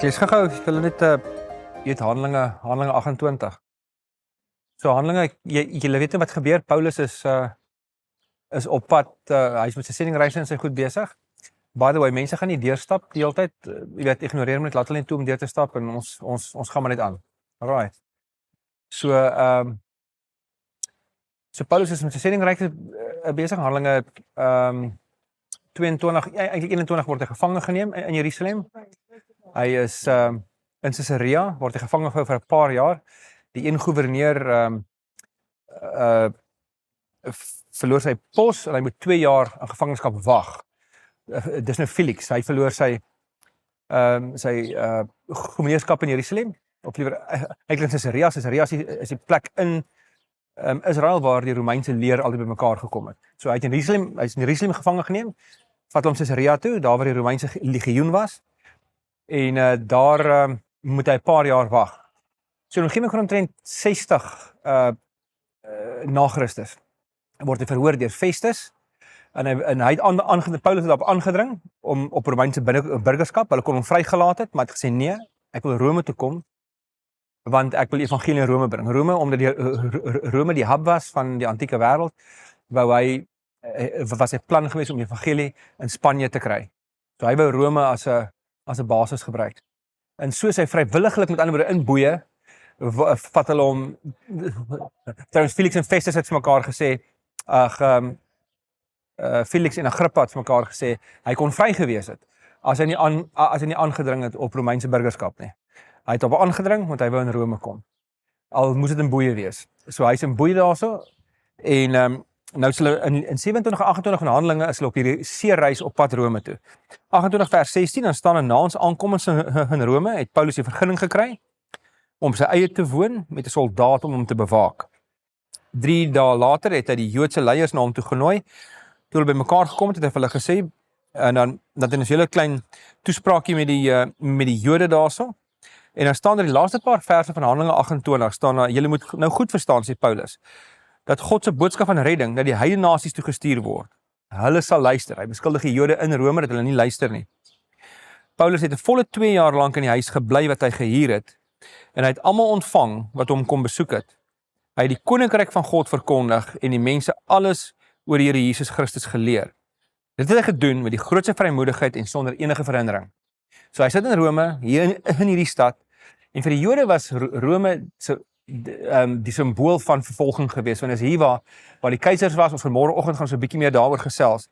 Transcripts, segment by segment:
Ek lees gou-gou, ek wil net weet Handelinge 28. So Handelinge, jy weet nie wat gebeur. Paulus is op pad, hy is met sy sendingreis en sy goed besig. By the way, mense gaan nie deurstap die hele tyd, jy weet, ignoreer hom net, laat hulle net toe om deur te stap en ons gaan maar net aan. Alright. So Paulus is met sy sendingreis besig. Handelinge 22, eintlik 21 word hy gevange geneem in Jerusalem. Hy is in Caesarea, word hy gevange gehou vir 'n paar jaar. Die een gouverneur verloor sy pos en hy moet 2 jaar in gevangenskap wag. Dis nou Felix, hy verloor sy gouverneurskap in Jerusalem, of liewer eintlik in Caesarea. Caesarea is die plek in Israel waar die Romeinse leer altyd bymekaar gekom het. So hy is in Jerusalem gevange geneem, vat hom Caesarea toe, daar waar die Romeinse legioen was, en daar moet hy 'n paar jaar wag. So in omgewing van omtrent 60 na Christus word hy verhoor deur Festus, en hy het Paulus het op aangedring om op Romeinse burgerskap. Hulle kon hom vrygelaat het, maar hy het gesê nee, ek wil Rome toe kom, want ek wil die evangelie in Rome bring. Rome, omdat Rome die hub was van die antieke wêreld, was sy plan geweest om die evangelie in Spanje te kry. So hy wou Rome as 'n basis gebruik. En soos hy vrywilliglik met ander woorde in boeye, vat hulle hom, trouwens Felix en Festus het vir mekaar gesê, Felix en Agrippa het vir mekaar gesê, hy kon vry gewees het, as hy nie aangedring het op Romeinse burgerskap nie. Hy het op aangedring, want hy wou in Rome kom. Al moes dit in boeye wees. So hy is in boeye daarso, en nou is hulle in 27 en 28 van Handelinge is hulle op hierdie seereis op pad Rome toe. 28 vers 16, dan staan na ons aankoms in Rome, het Paulus die vergunning gekry om sy eie te woon met 'n soldaat om hom te bewaak. 3 dae later het hy die Joodse leiers na hom toe genooi. Toe hulle bymekaar gekom het, het hy vir hulle gesê, en dan het ons 'n hele klein toespraakie met die Jode daarso. En dan staan er die laaste paar verse van Handelinge 28, staan daar, julle moet nou goed verstaan, sê Paulus, dat God se boodskap van redding na die heidene nasies toe gestuur word. Hulle sal luister. Hy beskuldig die Jode in Rome dat hulle nie luister nie. Paulus het 'n volle 2 jaar lank in die huis gebly wat hy gehuur het, en hy het almal ontvang wat hom kom besoek het. Hy het die koninkryk van God verkondig en die mense alles oor die Here Jesus Christus geleer. Dit het hy gedoen met die grootste vrymoedigheid en sonder enige verhindering. So hy sit in Rome, hier in hierdie stad, en vir die Jode was Rome die simbool van vervolging gewees, want is hier waar die keisers was. Ons vanmôreoggend gaan so 'n bietjie meer daaroor gesels.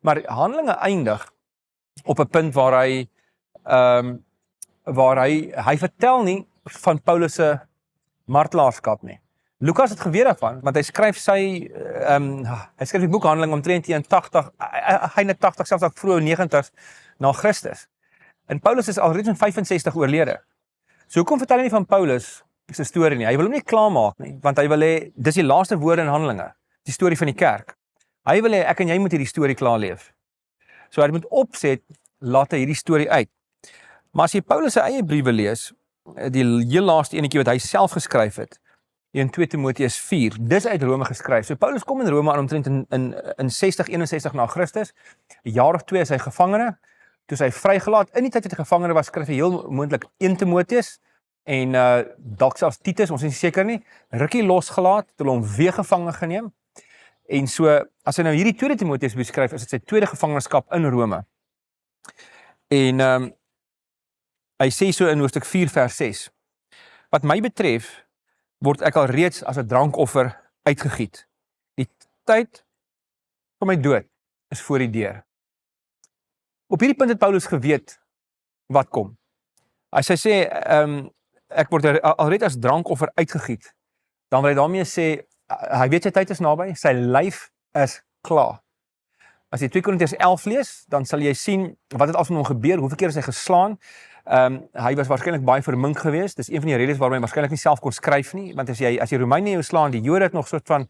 Maar Handelinge eindig op 'n punt waar hy vertel nie van Paulus se martelaarskap nie. Lukas het geweet daarvan, want hy skryf die boek Handelinge omtrent 80, selfs ook vroeg 90 na Christus. En Paulus is alreeds in 65 oorlede. So hoekom vertel hy nie van Paulus se storie nie? Hy wil hom nie klaarmaak nie, want hy wil hê, dis die laaste woorde in Handelinge, die storie van die kerk. Hy wil hê, ek en jy moet hierdie storie klaar leef. So hy moet opset, laat hy hierdie storie uit. Maar as jy Paulus se eie briewe lees, die heel laaste enetjie wat hy self geskryf het, in 2 Timoteus 4, dis uit Rome geskryf. So Paulus kom in Rome aan omtrent in 61 na Christus, 'n jaar of 2 is hy gevangene, toe is hy vrygelaat. In die tyd wat hy gevangene was, skryf hy heel moontlik 1 Timoteus, en dalk selfs Titus, ons is nie seker nie, rukkie losgelaat, toe hulle hom weer gevange geneem, en so, as hy nou hierdie 2 Timoteus beskryf, is dit sy tweede gevangenskap in Rome. En hy sê so in hoofstuk 4 vers 6, wat my betref, word ek al reeds as 'n drankoffer uitgegiet. Die tyd van my dood is voor die deur. Op hierdie punt het Paulus geweet wat kom. As hy sê, ek word alreeds as drankoffer uitgegiet, dan wil hy daarmee sê, hy weet sy tyd is naby, sy lyf is klaar. As jy 2 Korintiërs 11 lees, dan sal jy sien, wat het al van hom gebeur, hoeveel keer is hy geslaan. Hy was waarskynlik baie vermink geweest. Dis een van die redes waarom hy waarskynlik nie self kon skryf nie, want as jy Romeine jou slaan, die Jode het nog soort van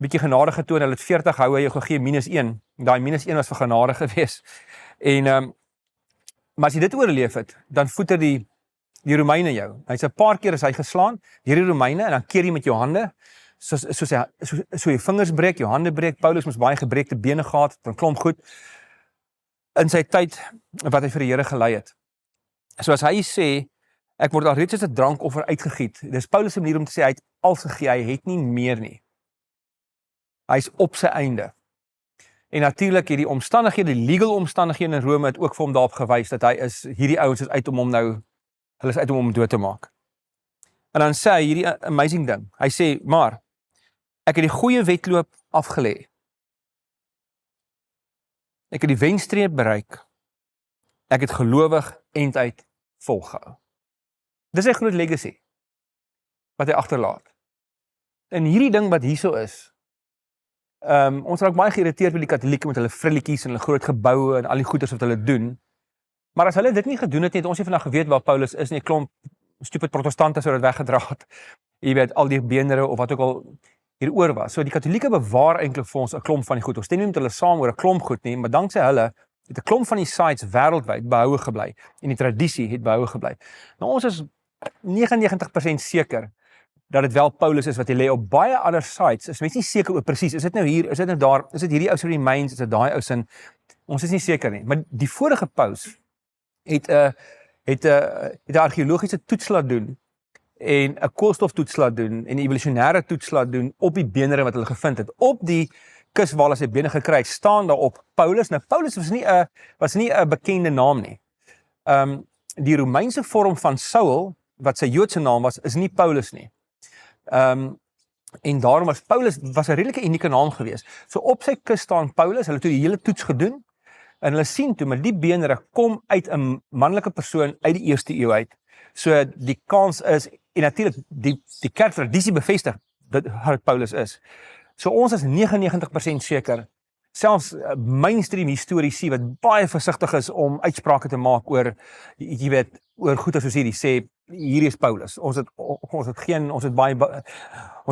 bietjie genade getoon, hulle het 40 houe jou gegee -1. Daai -1 was vir genade geweest. En maar as jy dit oorleef het, dan voeter die Romeine jou. Hy's 'n paar keer is hy geslaan deur die Romeine, en dan keer jy met jou hande, so jy vingers breek, jou hande breek. Paulus moes baie gebreekte bene gehad, dan klomp goed in sy tyd wat hy vir die Here gelei het. So as hy sê, ek word alreeds as 'n drankoffer uitgegiet. Dis Paulus se manier om te sê hy het al gegee, hy het nie meer nie. Hy's op sy einde. En natuurlik hierdie omstandighede, die legal omstandighede in Rome het ook vir hom daarop gewys dat hierdie ouens is uit om hom nou, hulle is uit om hom dood te maak. En dan sê hy hierdie amazing ding. Hy sê, maar ek het die goeie wedloop afgelê. Ek het die wenstreep bereik. Ek het gelowig enduit volgehou. Dis 'n groot legacy wat hy agterlaat. En hierdie ding wat hierso is, ons raak baie geïrriteerd met die Katolieke met hulle frilletjies en hulle groot geboue en al die goeders wat hulle doen. Maar as hulle dit nie gedoen het nie, het ons nie vandag geweet waar Paulus is nie, 'n klomp stupid protestante sou dit weggedra het. Jy weet, al die beenderre of wat ook al hieroor was. So die Katolieke bewaar eintlik vir ons 'n klomp van die goed. Ons stem nie met hulle saam oor 'n klomp goed nie, maar danksy hulle het 'n klomp van die sites wêreldwyd behoue gebly en die tradisie het behoue gebly. Nou ons is 99% seker dat dit wel Paulus is wat hy lê op baie ander sites. Is mense nie seker oor presies, is dit nou hier, is dit nou daar, is dit hierdie ou se remains, is dit daai ou se, ons is nie seker nie. Maar die vorige paus het 'n argeologiese toets laat doen en 'n koolstoftoets laat doen en 'n evolusionêre toets laat doen op die beenderre wat hulle gevind het. Op die kus waar hulle sy bene gekry het, staan daarop Paulus. Nou Paulus was nie 'n bekende naam nie. Die Romeinse vorm van Saul, wat sy Joodse naam was, is nie Paulus nie. En daarom was Paulus 'n redelike unieke naam geweest. So op sy kus staan Paulus, hulle het toe die hele toets gedoen en hulle sien toe, maar die beenderre kom uit 'n manlike persoon uit die 1ste eeu uit. So die kans is, en natuurlik die kerktradisie bevestig dat dit Paulus is. So ons is 99% seker, selfs mainstream historiese wat baie versigtig is om uitsprake te maak oor, jy weet, oor goeie soos hierdie sê, hier is Paulus. Ons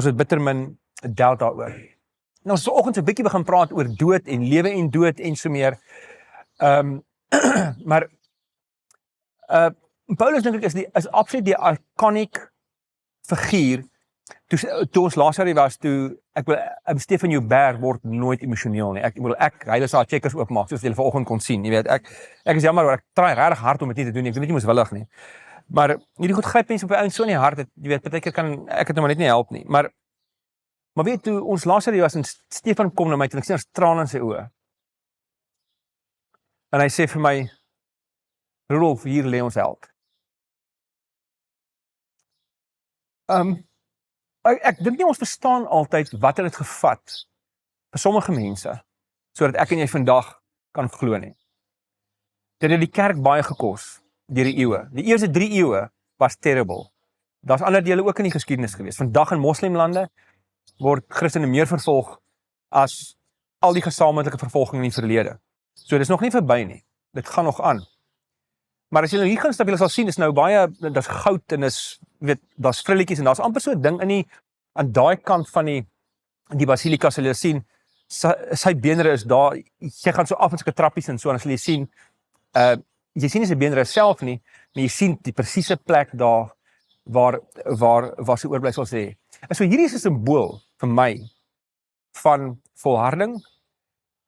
het bitter min doubt daaroor. Nou ons het vanoggend 'n bietjie begin praat oor dood en lewe en dood en so meer. Maar Paulus dink ek is absoluut die iconic figuur. Toe ons laas jaar was, Stefan Joubert word nooit emosioneel nie. Hy sal checkers oopmaak, soos julle vanoggend kon sien. Jy weet, ek is jammer, ek try regtig hard om dit nie te doen nie. Ek doen dit nie moeswillig nie. Maar hierdie goed gryp mense op die ouens so in die hart, jy weet, partykeer kan ek dit nou maar net nie help nie. Maar weet toe ons laas jaar was en Stefan kom na my toe en ek sien daar's trane in sy oë. En hy sê vir my, Rudolf, hier lê ons held. Ek dink nie ons verstaan altyd wat het gevat vir sommige mense, sodat ek en jy vandag kan glo nie. Dit het die kerk baie gekos deur die eeue. Die eerste 3 eeue was terrible. Daar's ander dele ook in die geskiedenis gewees. Vandag in moslimlande word Christene meer vervolg as al die gesamentlike vervolging in die verlede. So dis nog nie verby nie. Dit gaan nog aan. Maar as jy nou hier gaan stap, jy sal sien, is nou baie, daar's goud en daar's frilletjies en daar's amper so 'n ding aan daai kant van die basilika sal jy sien, sy beenderre is daar, jy gaan so af en sulke trappies en so, en sal jy sien, jy sien nie sy beenderre self nie, maar jy sien die presiese plek daar, waar sy oorblyfsels lê. En so hierdie is 'n simbool vir my, van volharding,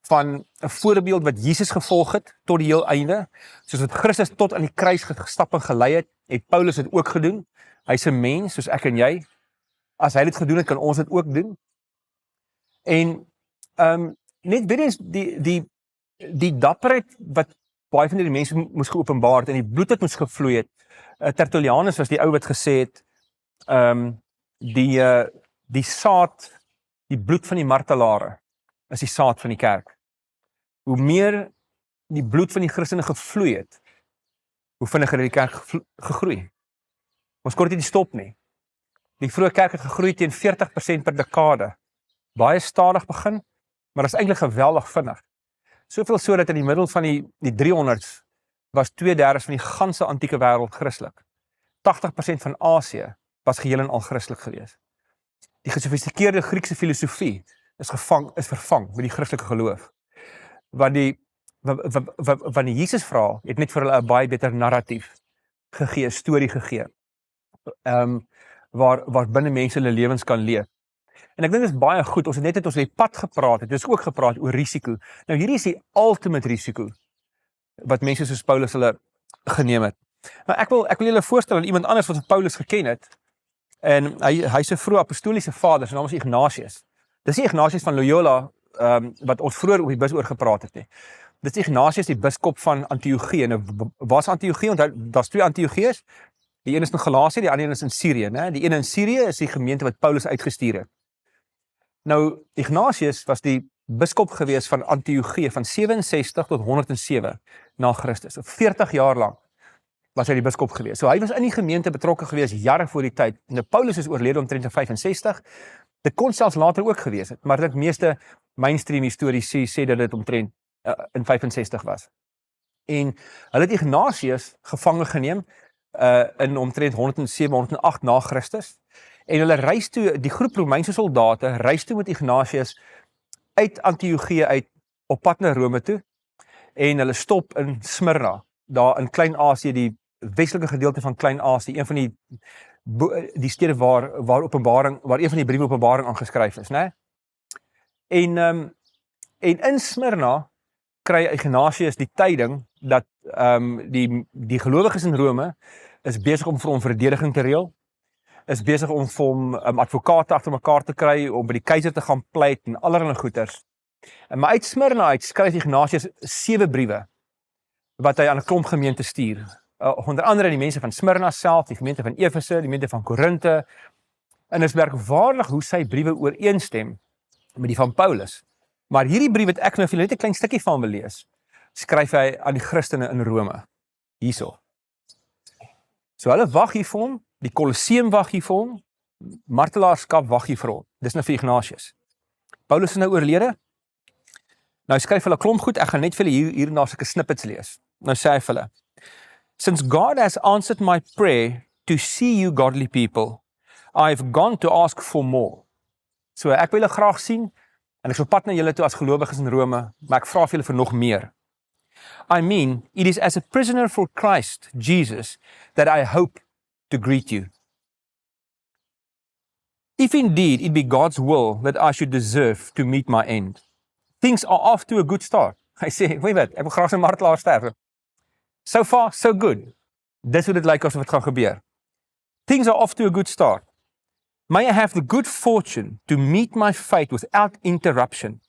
van 'n voorbeeld wat Jesus gevolg het, tot die heel einde, soos wat Christus tot aan die kruis gestap en gelei het Paulus dit ook gedoen, hy's 'n mens, soos ek en jy, as hy dit gedoen het, kan ons dit ook doen. En net weer eens die dapperheid wat baie van die mense moes geopenbaar het en die bloed wat moes gevloei het. Tertullianus was die ou wat gesê het, die saad, die bloed van die martelare is die saad van die kerk. Hoe meer die bloed van die Christene gevloei het, hoe vinniger het die kerk gegroei. Ons kon dit nie stop nie. Die vroeë kerk het gegroei teen 40% per dekade. Baie stadig begin, maar dit is eintlik geweldig vinnig. Soveel so dat in die middel van die 300s was 2/3 van die ganse antieke wêreld Christelik. 80% van Asië was geheel en al Christelik gewees. Die gesofistikeerde Griekse filosofie is vervang met die Christelike geloof. Want die Jesus-verhaal het net vir hulle 'n baie beter narratief gegee, storie gegee. Waar binne mense hulle lewens kan leef. En ek dink dit is baie goed, ons het oor die pad gepraat, het ons ook gepraat oor risiko. Nou hierdie is die ultimate risiko, wat mense soos Paulus hulle geneem het. Maar ek wil julle voorstel aan iemand anders wat vir Paulus geken het. En hy se vroeë apostoliese vader, sy naam is Ignatius. Dis nie Ignatius van Loyola wat ons vroeër op die bus oor gepraat het nie. Dis Ignatius, die biskop van Antiochië. En waar's Antiochië? Onthou, daar's 2 Antiochiërs. Die een is in Galasië, die ander een is in Sirië, né? Die een in Sirië is die gemeente wat Paulus uitgestuur het. Nou Ignatius was die biskop gewees van Antiochië van 67 tot 107 na Christus. 40 jaar lank was hy die biskop gewees. So hy was in die gemeente betrokke gewees jare voor die tyd. Nou Paulus is oorlede omtrent in 65. Dit kon selfs later ook gewees het, maar ek dink meeste mainstream historiese sê dat dit omtrent in 65 was. En hulle het Ignatius gevange geneem in omtrent 107, 108 na Christus. En hulle reis toe, die groep Romeinse soldate reis toe met Ignatius uit Antiochië uit op pad na Rome toe. En hulle stop in Smyrna, daar in Klein-Asië, die westelike gedeelte van Klein-Asië, een van die stede waar een van die briewe Openbaring aangeskryf is, né? En in Smyrna kry Ignatius die tyding dat die gelowiges in Rome is besig om vir hom verdediging te reël, is besig om vir hom advokate agter mekaar te kry, om by die keiser te gaan pleit en allerlei goeters. Maar uit Smyrna uit skryf Ignatius 7 briewe wat hy aan 'n klomp gemeente stuur. Onder andere die mense van Smyrna self, die gemeente van Efese, die gemeente van Korinte. En is merkwaardig hoe sy briewe ooreenstem met die van Paulus. Maar hierdie brief wat ek nou vir julle net 'n klein stukkie van wil lees, skryf hy aan die Christene in Rome. Hierso. So hulle wag hier vir hom, die Kolosseum wag hier vir hom, martelaarskap wag hier vir hom. Dis nou vir Ignatius. Paulus is nou oorlede. Nou skryf hulle 'n klomp goed, ek gaan net vir julle hierna sulke snippets lees. Nou sê hy vir hulle: Since God has answered my prayer to see you godly people, I've gone to ask for more. So ek wil julle graag sien, en ek is op pad na julle toe as gelowiges in Rome, maar ek vra vir julle vir nog meer. I mean, it is as a prisoner for Christ Jesus that I hope to greet you. If indeed it be God's will that I should deserve to meet my end, things are off to a good start. Hy sê, weet wat, ek wil graag sy martelaar sterf. So far, so good. Dis hoe dit lyk asof dit gaan gebeur. Things are off to a good start. May I have the good fortune to meet my fate without interruption,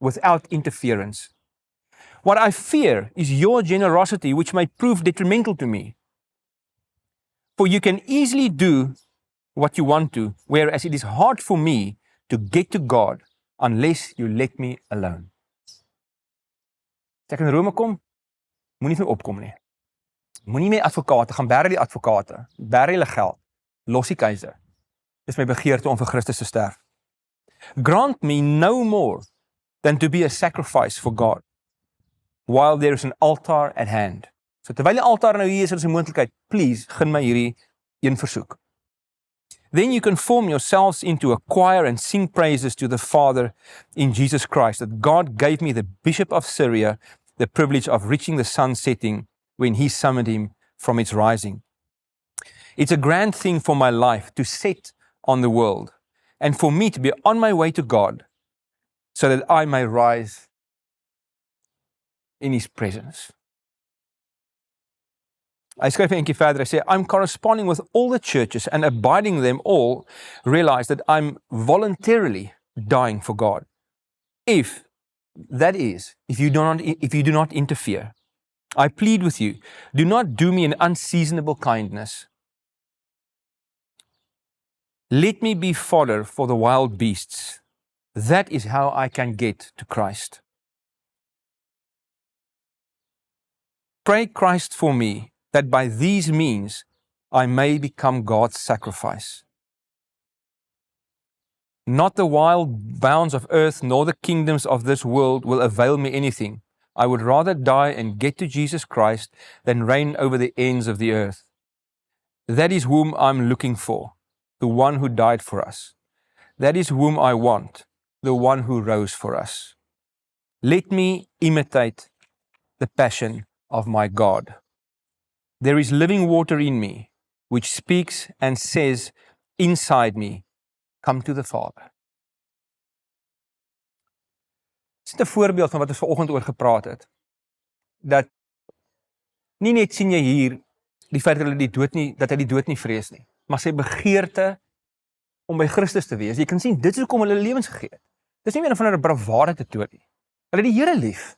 without interference. What I fear is your generosity, which may prove detrimental to me. For you can easily do what you want to, whereas it is hard for me to get to God unless you let me alone. As ek in Rome kom, moenie vir my opkom nie. Moenie meer advokate, gaan bære die advokate, bære hulle geld, los die keiser. Dis my begeerte om vir Christus te sterf. Grant me no more than to be a sacrifice for God, while there is an altar at hand. So terwyl die altaar nou hier is 'n moontlikheid, please, gun my hierdie een versoek. Then you can form yourselves into a choir and sing praises to the Father in Jesus Christ, that God gave me the Bishop of Syria the privilege of reaching the sun setting when he summoned him from its rising. It's a grand thing for my life to set on the world, and for me to be on my way to God, so that I may rise in his presence. Hy skryf eentjie verder, hy sê, I'm corresponding with all the churches and abiding them all, realize that I'm voluntarily dying for God. If you do not interfere, I plead with you, do not do me an unseasonable kindness. Let me be fodder for the wild beasts. That is how I can get to Christ. Pray Christ for me, that by these means I may become God's sacrifice. Not the wild bounds of earth nor the kingdoms of this world will avail me anything. I would rather die and get to Jesus Christ than reign over the ends of the earth. That is whom I'm looking for, the one who died for us. That is whom I want, the one who rose for us. Let me imitate the passion of my God. There is living water in me, which speaks and says inside me, come to the Father. Dit is 'n voorbeeld van wat ons vanoggend oor gepraat het. Dat nie net sien jy hier die feit dat hy die dood nie vrees nie, maar sy begeerte om by Christus te wees. Jy kan sien, dit is hoekom hulle lewens gegee het. Dis nie meer van 'n bravade te toon nie. Hulle het die Here lief.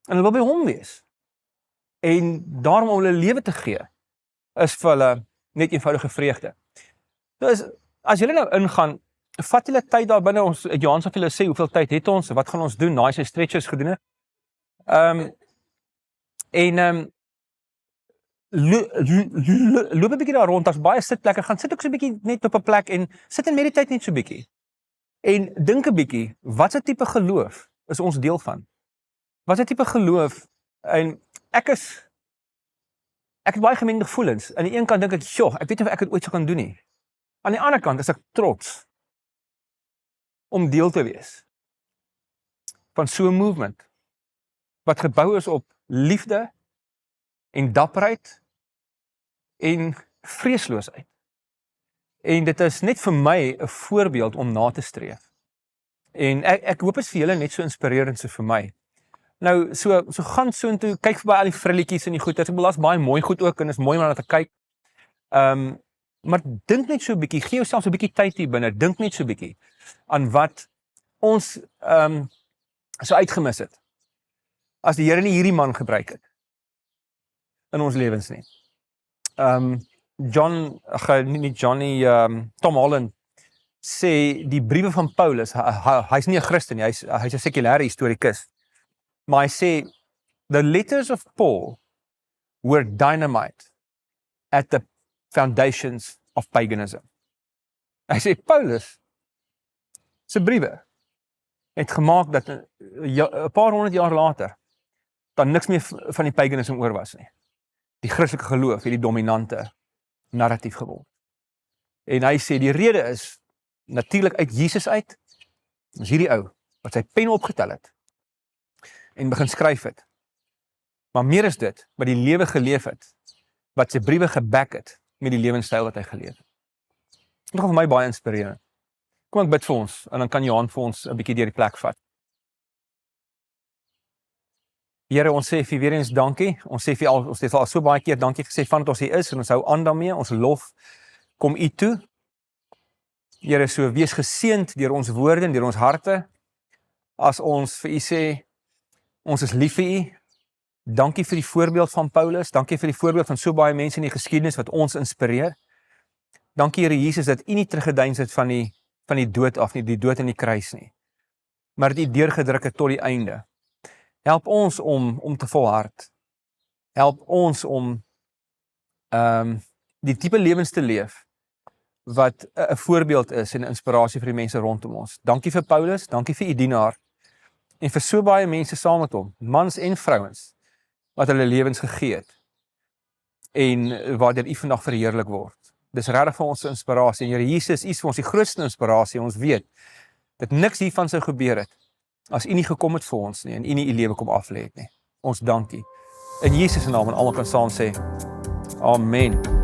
En hulle wil by hom wees. En daarom om hulle lewe te gee, is vir hulle net eenvoudige vreugde. Dus, as julle nou ingaan, vat julle tyd daar binne, Johan sal vir julle sê, hoeveel tyd het ons, wat gaan ons doen, na hy sy stretches gedoen het. Loop 'n bietjie daar rond, daar's baie sitplekke, gaan sit ook so 'n bietjie net op 'n plek en sit en meditate net so 'n bietjie. En dink 'n bietjie, wat 'n tipe geloof is ons deel van? Wat 'n tipe geloof? En ek het baie gemengde gevoelens. Aan die een kant dink ek, "Sjoe, ek weet nie of ek dit ooit sou kan doen nie." Aan die ander kant is ek trots om deel te wees van so 'n movement wat gebou is op liefde en dapperheid en vreesloosheid. En dit is net vir my 'n voorbeeld om na te streef. En ek hoop is vir julle net so inspirerend so vir my. Nou, so gaan so intoe, kyk verby al die frilletjies en die goeders. Ek bedoel, daar's baie mooi goed ook en is mooi om na te kyk. Maar dink net so 'n bietjie, gee jouself so 'n bietjie tyd hier binne, dink net so 'n bietjie aan wat ons so uitgemis het. As die Here nie hierdie man gebruik het in ons lewens nie. Tom Holland sê die briewe van Paulus, hy's nie 'n Christen nie, hy's 'n sekulêre historikus. Maar hy sê, the letters of Paul were dynamite at the foundations of paganism. Hy sê, Paulus se briewe het gemaak dat 'n paar honderd jaar later, dan niks meer van die paganism oor was nie. Die Christelike geloof het die dominante narratief geword. En hy sê, die rede is, natuurlik uit Jesus uit, is hierdie ou, wat sy pen opgetel het, en begin skryf het. Maar meer is dit, wat die lewe geleef het, wat sy briewe geback het, met die lewenstyl wat hy geleef het. Dit gaan vir my baie inspirerend. Kom ek bid vir ons, en dan kan Johan vir ons 'n bietjie deur die plek vat. Here, ons sê vir weer eens dankie, ons het al so baie keer dankie gesê van dat ons hier is, en ons hou aan daarmee, ons lof, kom u toe. Here, so wees geseënd deur ons woorde en deur ons harte, as ons vir u sê, ons is lief vir u. Dankie vir die voorbeeld van Paulus, dankie vir die voorbeeld van so baie mense in die geskiedenis wat ons inspireer. Dankie Here Jesus dat u nie teruggedeins het van die dood af nie, die dood in die kruis nie, maar dat u deurgedruk het tot die einde. Help ons om te volhard. Help ons om die tipe lewens te leef wat 'n voorbeeld is en 'n inspirasie vir die mense rondom ons. Dankie vir Paulus, dankie vir u dienaar en vir so baie mense saam met hom, mans en vrouens, wat hulle lewens gegee het en waardeur u vandag verheerlik word. Dis regtig vir ons 'n inspirasie. En Here Jesus, u is vir ons die grootste inspirasie. Ons weet dat niks hiervan sou gebeur het as u nie gekom het vir ons nie en u nie u lewe kom aflê het nie. Ons dankie. In Jesus se naam en almal kan saam sê, amen.